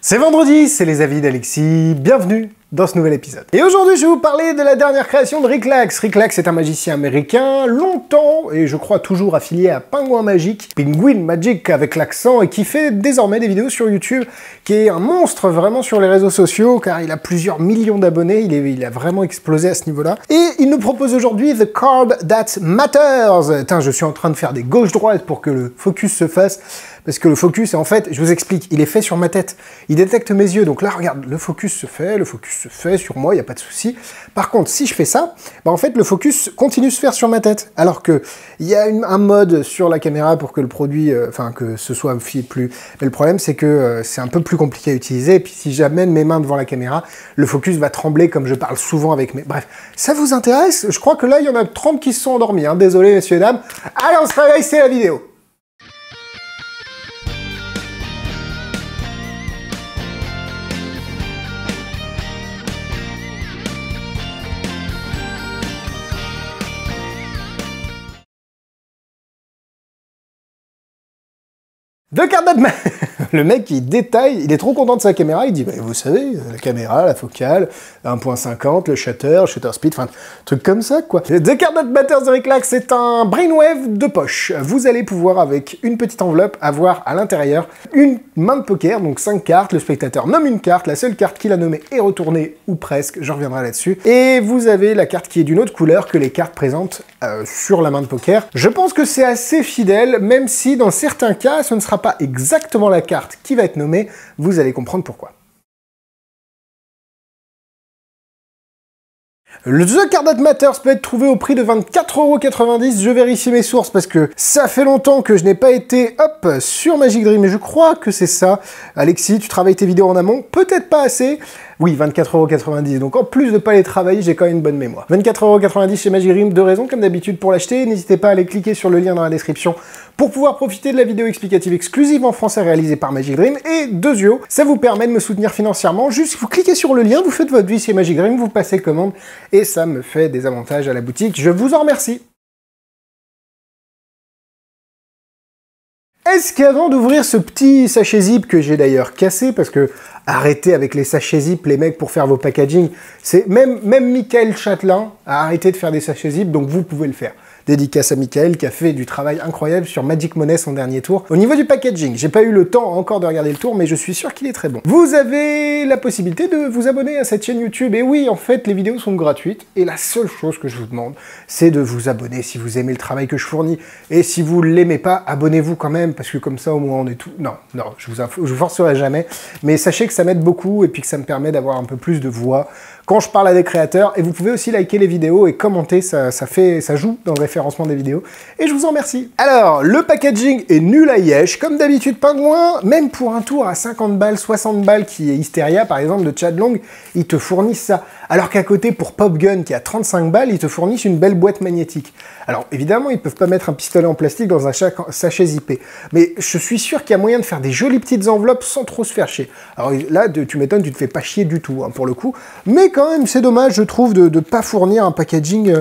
C'est vendredi, c'est les avis d'Alexis, bienvenue dans ce nouvel épisode. Et aujourd'hui, je vais vous parler de la dernière création de Ricklax. Ricklax est un magicien américain, longtemps, et je crois toujours affilié à Pingouin Magique, Penguin Magic avec l'accent, et qui fait désormais des vidéos sur YouTube, qui est un monstre vraiment sur les réseaux sociaux, car il a plusieurs millions d'abonnés, il a vraiment explosé à ce niveau-là. Et il nous propose aujourd'hui The Card That Matters. Putain, je suis en train de faire des gauches-droites pour que le focus se fasse, parce que le focus, en fait, je vous explique, il est fait sur ma tête. Il détecte mes yeux, donc là, regarde, le focus se fait sur moi, il n'y a pas de souci. Par contre, si je fais ça, bah en fait, le focus continue de se faire sur ma tête. Alors que il y a un mode sur la caméra pour que le produit, que ce soit plus... Mais le problème, c'est que c'est un peu plus compliqué à utiliser, et puis si j'amène mes mains devant la caméra, le focus va trembler comme je parle souvent avec mes... Bref, ça vous intéresse? Je crois que là, il y en a 30 qui se sont endormis, hein. Désolé, messieurs et dames. Allez, on se réveille, c'est la vidéo. The Card That Matters. Le mec, il détaille, il est trop content de sa caméra, il dit, bah, vous savez, la caméra, la focale, 1.50, le shutter speed, enfin, truc comme ça, quoi. The Card That Matters de Ricklax, c'est un brainwave de poche. Vous allez pouvoir, avec une petite enveloppe, avoir à l'intérieur une main de poker, donc 5 cartes, le spectateur nomme une carte, la seule carte qu'il a nommée est retournée, ou presque, je reviendrai là-dessus, et vous avez la carte qui est d'une autre couleur que les cartes présentes sur la main de poker. Je pense que c'est assez fidèle, même si dans certains cas, ce ne sera pas exactement la carte qui va être nommée, vous allez comprendre pourquoi. Le The Card That Matters peut être trouvé au prix de 24,90 €. Je vérifie mes sources parce que ça fait longtemps que je n'ai pas été, sur Magic Dream, et je crois que c'est ça. Alexis, tu travailles tes vidéos en amont? Peut-être pas assez. Oui, 24,90 €. Donc en plus de pas les travailler, j'ai quand même une bonne mémoire. 24,90 € chez Magic Dream, 2 raisons comme d'habitude pour l'acheter. N'hésitez pas à aller cliquer sur le lien dans la description pour pouvoir profiter de la vidéo explicative exclusive en français réalisée par Magic Dream. Et deuxièmement, ça vous permet de me soutenir financièrement. Juste, vous cliquez sur le lien, vous faites votre vie chez Magic Dream, vous passez commande, et ça me fait des avantages à la boutique. Je vous en remercie. Est-ce qu'avant d'ouvrir ce petit sachet zip que j'ai d'ailleurs cassé, parce que arrêtez avec les sachets zip, les mecs, pour faire vos packaging, c'est même Michael Châtelain a arrêté de faire des sachets zip, donc vous pouvez le faire. Dédicace à Michael qui a fait du travail incroyable sur Magic Money son dernier tour. Au niveau du packaging, j'ai pas eu le temps encore de regarder le tour, mais je suis sûr qu'il est très bon. Vous avez la possibilité de vous abonner à cette chaîne YouTube, et oui, en fait, les vidéos sont gratuites, et la seule chose que je vous demande, c'est de vous abonner si vous aimez le travail que je fournis, et si vous l'aimez pas, abonnez-vous quand même, parce que comme ça, au moins, on est tout... Non, je vous forcerai jamais, mais sachez que ça m'aide beaucoup, et puis que ça me permet d'avoir un peu plus de voix quand je parle à des créateurs, et vous pouvez aussi liker les vidéos et commenter, ça joue dans le référencement des vidéos, et je vous en remercie. Alors, le packaging est nul à Yesh, comme d'habitude Pingouin, même pour un tour à 50 balles, 60 balles qui est Hysteria par exemple de Chad Long, ils te fournissent ça. Alors qu'à côté, pour Pop Gun qui a 35 balles, ils te fournissent une belle boîte magnétique. Alors évidemment, ils peuvent pas mettre un pistolet en plastique dans un sachet zippé, mais je suis sûr qu'il y a moyen de faire des jolies petites enveloppes sans trop se faire chier. Alors là, tu m'étonnes, tu te fais pas chier du tout, hein, pour le coup, mais quand même, c'est dommage, je trouve, de pas fournir un packaging...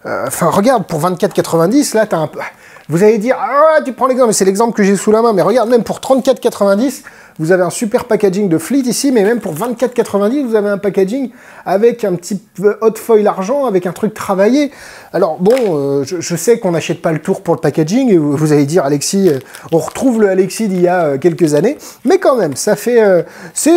Enfin, regarde, pour 24,90, là, t'as un... Vous allez dire, ah, tu prends l'exemple, mais c'est l'exemple que j'ai sous la main, mais regarde, même pour 34,90, vous avez un super packaging de Fleet ici, mais même pour 24,90, vous avez un packaging avec un petit hot foil argent, avec un truc travaillé. Alors bon, je sais qu'on n'achète pas le tour pour le packaging, et vous allez dire, Alexis, on retrouve le Alexis d'il y a quelques années, mais quand même, ça fait... c'est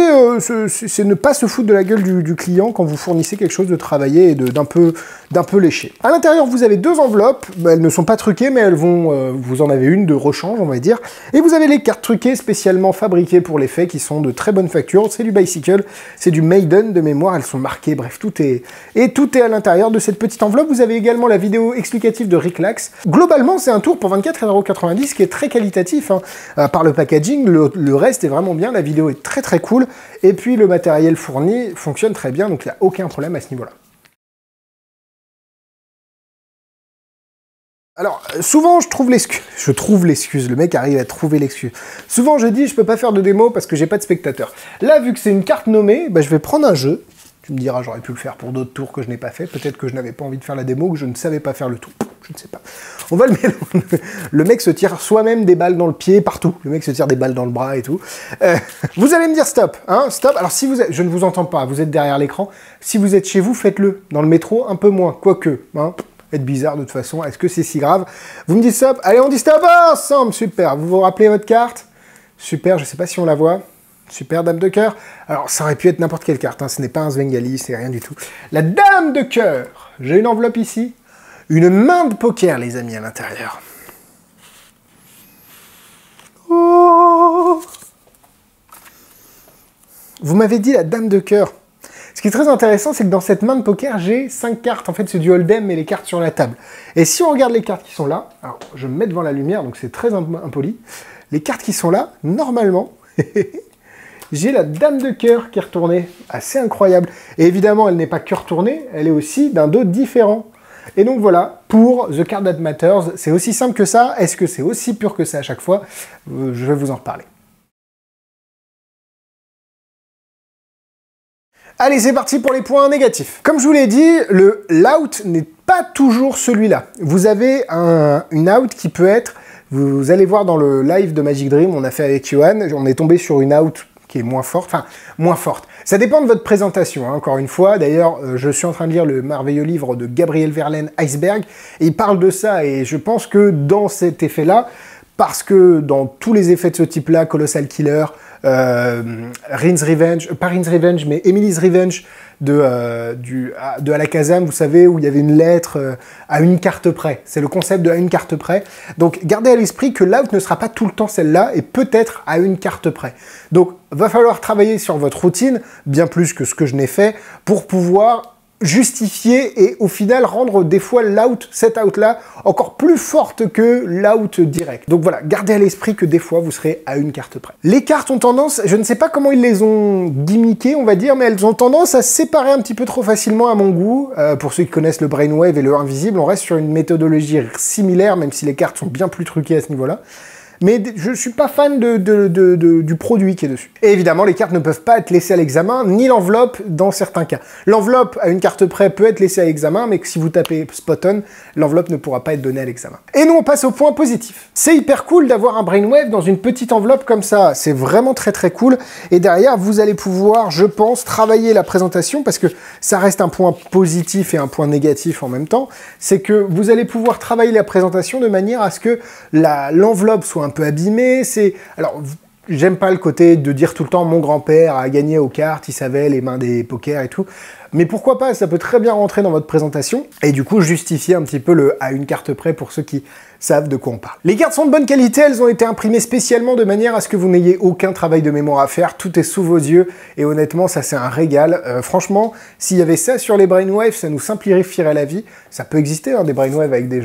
ne pas se foutre de la gueule du client quand vous fournissez quelque chose de travaillé et d'un peu léché. À l'intérieur, vous avez 2 enveloppes, elles ne sont pas truquées, mais elles vont... vous en avez une de rechange, on va dire, et vous avez les cartes truquées spécialement fabriquées pour l'effet, qui sont de très bonne facture. C'est du Bicycle, c'est du Maiden de mémoire, elles sont marquées, bref, tout est à l'intérieur de cette petite enveloppe. Vous avez également la vidéo explicative de Ricklax. Globalement, c'est un tour pour 24,90 € qui est très qualitatif, hein. Par le packaging, le reste est vraiment bien, la vidéo est très très cool, et puis le matériel fourni fonctionne très bien, donc il n'y a aucun problème à ce niveau-là. Alors, souvent, je trouve l'excuse, le mec arrive à trouver l'excuse. Souvent, je dis, je peux pas faire de démo parce que j'ai pas de spectateurs. Là, vu que c'est une carte nommée, bah, je vais prendre un jeu. Tu me diras, j'aurais pu le faire pour d'autres tours que je n'ai pas fait. Peut-être que je n'avais pas envie de faire la démo, que je ne savais pas faire le tour. Je je ne sais pas. On va le mélanger. Le mec se tire soi-même des balles dans le pied, partout. Le mec se tire des balles dans le bras et tout. Vous allez me dire stop, hein, stop. Alors si vous êtes, je ne vous entends pas, vous êtes derrière l'écran. Si vous êtes chez vous, faites-le. Dans le métro, un peu moins, quoique. Hein. Être bizarre de toute façon, est-ce que c'est si grave? Vous me dites stop, allez on dit stop ensemble, super. Vous vous rappelez votre carte? Super, je sais pas si on la voit. Super, dame de cœur. Alors, ça aurait pu être n'importe quelle carte, hein. Ce n'est pas un Svengali, c'est rien du tout. La dame de cœur. J'ai une enveloppe ici. Une main de poker, les amis, à l'intérieur. Oh, vous m'avez dit la dame de cœur. Ce qui est très intéressant, c'est que dans cette main de poker, j'ai 5 cartes. En fait, c'est du hold'em, mais les cartes sur la table. Et si on regarde les cartes qui sont là, alors je me mets devant la lumière, donc c'est très impoli. Les cartes qui sont là, normalement, j'ai la dame de cœur qui est retournée. Assez incroyable. Et évidemment, elle n'est pas que retournée, elle est aussi d'un dos différent. Et donc voilà, pour The Card That Matters, c'est aussi simple que ça. Est-ce que c'est aussi pur que ça à chaque fois? Je vais vous en reparler. Allez, c'est parti pour les points négatifs. Comme je vous l'ai dit, l'out n'est pas toujours celui-là. Vous avez une out qui peut être, vous allez voir dans le live de Magic Dream, on a fait avec Johan, on est tombé sur une out qui est moins forte, enfin, moins forte. Ça dépend de votre présentation, hein, encore une fois. D'ailleurs, je suis en train de lire le merveilleux livre de Gabriel Verlaine, Iceberg, et il parle de ça, et je pense que dans cet effet-là, parce que dans tous les effets de ce type-là, Colossal Killer, Rin's Revenge, pas Rin's Revenge, mais Emily's Revenge de Alakazam, vous savez, où il y avait une lettre à une carte près. C'est le concept de à une carte près. Donc, gardez à l'esprit que l'out ne sera pas tout le temps celle-là, et peut-être à une carte près. Donc, va falloir travailler sur votre routine, bien plus que ce que je n'ai fait, pour pouvoir justifier et au final rendre des fois cette out-là, encore plus forte que l'out direct. Donc voilà, gardez à l'esprit que des fois vous serez à une carte près. Les cartes ont tendance, je ne sais pas comment ils les ont gimmickées, on va dire, mais elles ont tendance à se séparer un petit peu trop facilement à mon goût. Pour ceux qui connaissent le Brainwave et le Invisible, on reste sur une méthodologie similaire, même si les cartes sont bien plus truquées à ce niveau-là. Mais je suis pas fan du produit qui est dessus. Et évidemment, les cartes ne peuvent pas être laissées à l'examen, ni l'enveloppe dans certains cas. L'enveloppe à une carte près peut être laissée à l'examen, mais que si vous tapez spot on, l'enveloppe ne pourra pas être donnée à l'examen. Et nous, on passe au point positif. C'est hyper cool d'avoir un Brainwave dans une petite enveloppe comme ça. C'est vraiment très très cool. Et derrière, vous allez pouvoir, je pense, travailler la présentation, parce que ça reste un point positif et un point négatif en même temps. C'est que vous allez pouvoir travailler la présentation de manière à ce que l'enveloppe soit un peu abîmé, alors, j'aime pas le côté de dire tout le temps « mon grand-père a gagné aux cartes, il savait les mains des pokers et tout », mais pourquoi pas, ça peut très bien rentrer dans votre présentation, et du coup justifier un petit peu le « à une carte près » pour ceux qui savent de quoi on parle. Les cartes sont de bonne qualité, elles ont été imprimées spécialement de manière à ce que vous n'ayez aucun travail de mémoire à faire, tout est sous vos yeux, et honnêtement, ça c'est un régal. Franchement, s'il y avait ça sur les Brainwave, ça nous simplifierait la vie. Ça peut exister, hein, des Brainwave avec des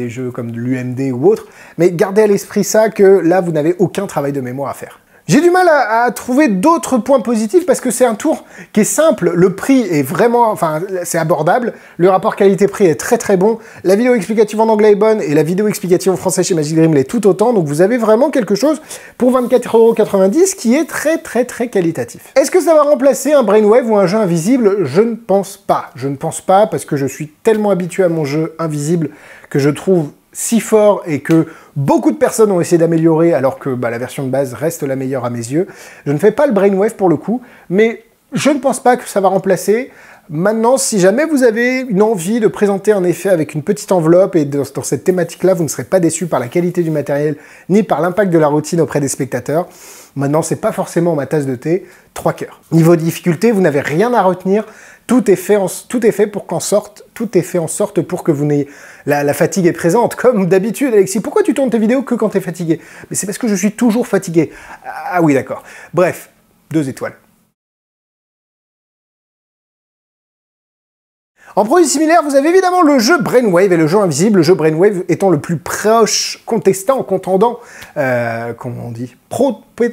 jeux comme de l'UMD ou autre, mais gardez à l'esprit ça, que là, vous n'avez aucun travail de mémoire à faire. J'ai du mal à trouver d'autres points positifs parce que c'est un tour qui est simple, le prix est vraiment, enfin, c'est abordable, le rapport qualité-prix est très très bon, la vidéo explicative en anglais est bonne et la vidéo explicative en français chez Magic Dream l'est tout autant, donc vous avez vraiment quelque chose pour 24,90 € qui est très très très qualitatif. Est-ce que ça va remplacer un Brainwave ou un jeu invisible? Je ne pense pas. Je ne pense pas parce que je suis tellement habitué à mon jeu invisible que je trouve si fort et que beaucoup de personnes ont essayé d'améliorer alors que la version de base reste la meilleure à mes yeux. Je ne fais pas le Brainwave pour le coup, mais je ne pense pas que ça va remplacer. Maintenant, si jamais vous avez une envie de présenter un effet avec une petite enveloppe et dans cette thématique-là, vous ne serez pas déçu par la qualité du matériel ni par l'impact de la routine auprès des spectateurs. Maintenant, c'est pas forcément ma tasse de thé, 3 cœurs. Niveau difficulté, vous n'avez rien à retenir. Tout est fait pour qu'en sorte, tout est fait en sorte pour que vous n'ayez... La fatigue est présente, comme d'habitude, Alexis. Pourquoi tu tournes tes vidéos que quand tu es fatigué? Mais c'est parce que je suis toujours fatigué. Ah oui, d'accord. Bref, 2 étoiles. En produit similaire, vous avez évidemment le jeu Brainwave et le jeu Invisible. Le jeu Brainwave étant le plus proche contestant, contendant, comment on dit,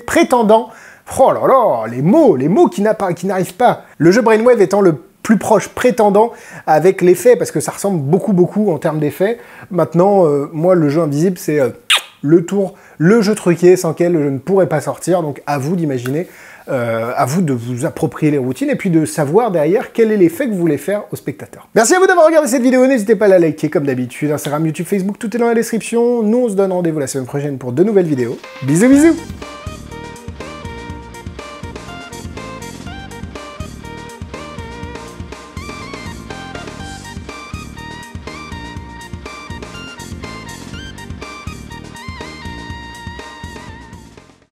prétendant. Oh là là, les mots qui n'arrivent pas. Le jeu Brainwave étant le plus proche prétendant avec l'effet, parce que ça ressemble beaucoup en termes d'effet. Maintenant, moi, le jeu Invisible, c'est le jeu truqué sans lequel je ne pourrais pas sortir, donc à vous d'imaginer. À vous de vous approprier les routines et puis de savoir derrière quel est l'effet que vous voulez faire au spectateur. Merci à vous d'avoir regardé cette vidéo, n'hésitez pas à la liker comme d'habitude, Instagram, YouTube, Facebook, tout est dans la description. Nous on se donne rendez-vous la semaine prochaine pour de nouvelles vidéos. Bisous bisous.